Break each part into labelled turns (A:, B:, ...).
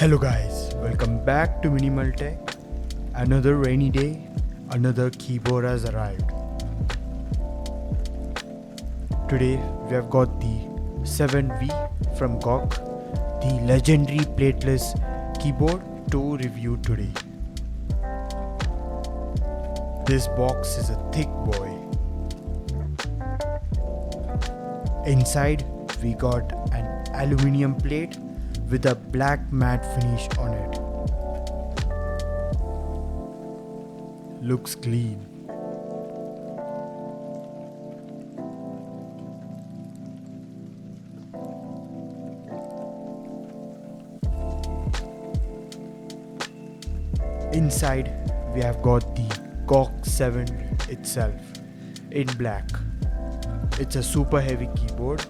A: Hello guys, welcome back to Minimal Tech. Another rainy day, another keyboard has arrived. Today we have got the 7V from GOG, the legendary plateless keyboard to review today. This box is a thick boy. Inside we got an aluminium plate with a black matte finish on it. Looks clean. Inside we have got the GOG 7V itself in black. It's a super heavy keyboard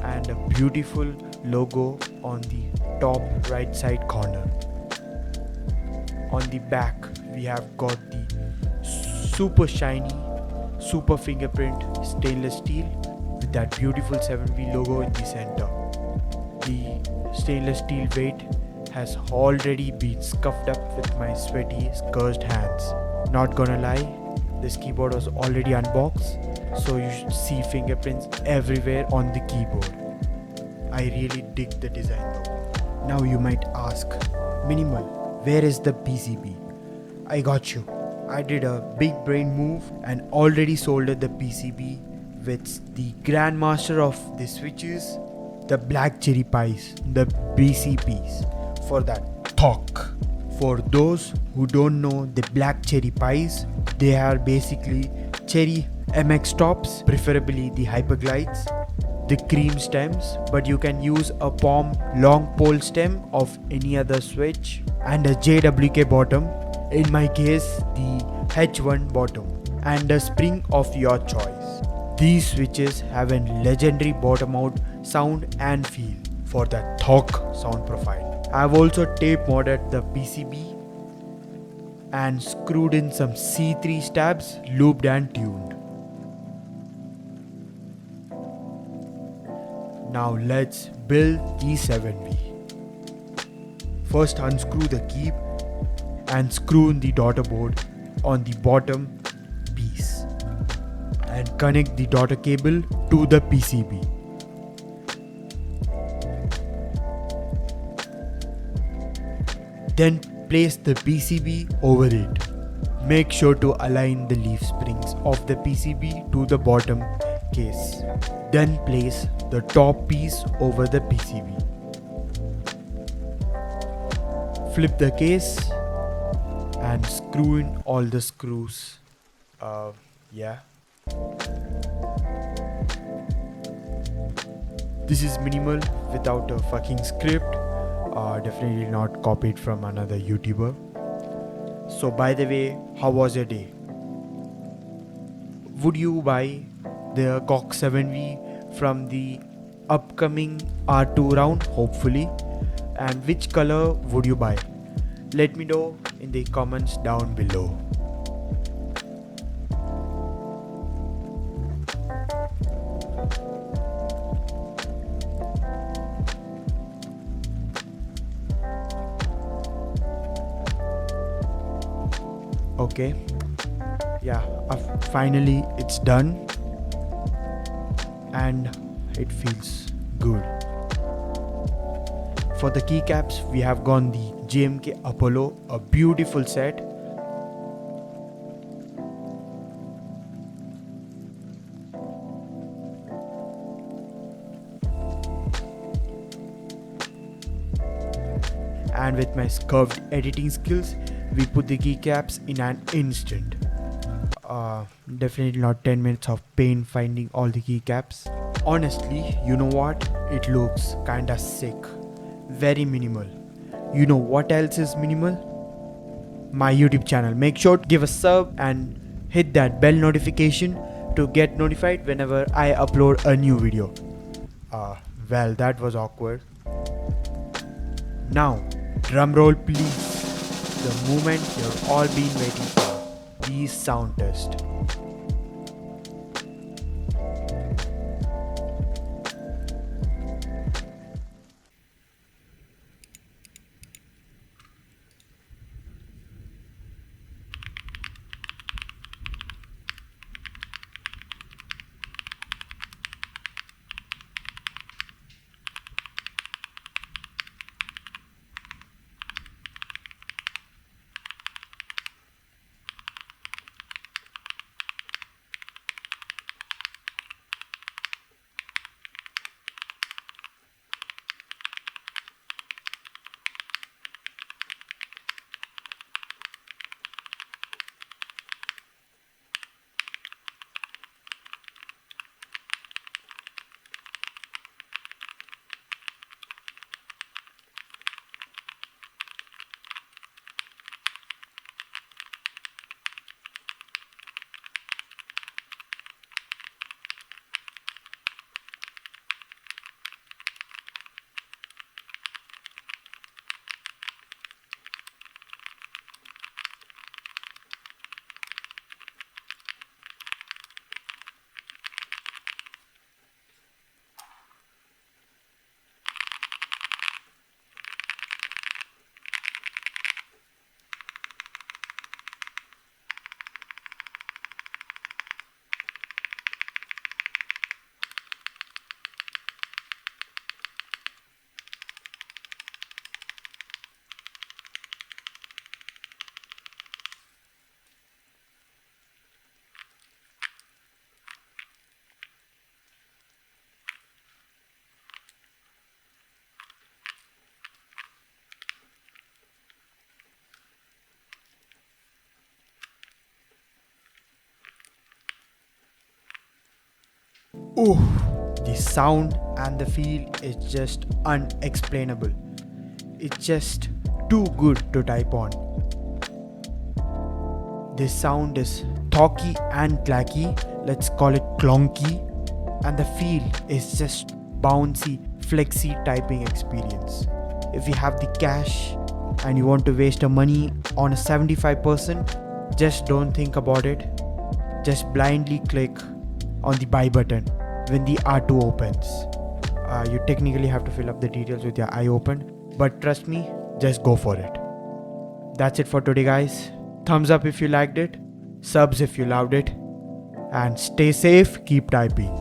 A: and a beautiful logo on the top right side corner. On the back we have got the super shiny, super fingerprint stainless steel with that beautiful 7V logo in the center. The stainless steel weight has already been scuffed up with my sweaty, scourged hands. Not gonna lie, this keyboard was already unboxed, so you should see fingerprints everywhere on the keyboard. I really dig the design though. Now you might ask, Minimal, where is the PCB? I got you. I did a big brain move and already soldered the PCB with the grandmaster of the switches, the black cherry pies, the BCPs for that talk. For those who don't know the black cherry pies, they are basically cherry MX tops, preferably the hyperglides, the cream stems, but you can use a palm long pole stem of any other switch, and a JWK bottom, in my case the H1 bottom, and a spring of your choice. These switches have a legendary bottom out sound and feel for that talk sound profile. I have also tape modded the PCB and screwed in some C3 stabs, lubed and tuned. Now let's build the 7V. First unscrew the key and screw in the daughter board on the bottom piece and connect the daughter cable to the PCB. Then place the PCB over it. Make sure to align the leaf springs of the PCB to the bottom case. Then place the top piece over the PCB. Flip the case and screw in all the screws. This is minimal without a fucking script. Definitely not copied from another YouTuber. So by the way, how was your day? Would you buy the GOG 7V from the upcoming R2 round, hopefully? And which color would you buy? Let me know in the comments down below. Okay, yeah, finally it's done and it feels good. For the keycaps we have gone the GMK Apollo, a beautiful set. And with my curved editing skills, we put the keycaps in an instant. Definitely not 10 minutes of pain finding all the keycaps. Honestly, you know what? It looks kinda sick. Very minimal. You know what else is minimal? My YouTube channel. Make sure to give a sub and hit that bell notification to get notified whenever I upload a new video. Well, that was awkward. Now, drum roll please. The moment you've all been waiting for, the sound test. Ooh, the sound and the feel is just unexplainable. It's just too good to type on. This sound is talky and clacky, let's call it clonky, and the feel is just bouncy, flexy typing experience. If you have the cash and you want to waste your money on a 75%, just don't think about it. Just blindly click on the buy button when the R2 opens. You technically have to fill up the details with your eye open, but trust me, just go for it. That's it for today, guys. Thumbs up if you liked it, subs if you loved it, and stay safe, keep typing.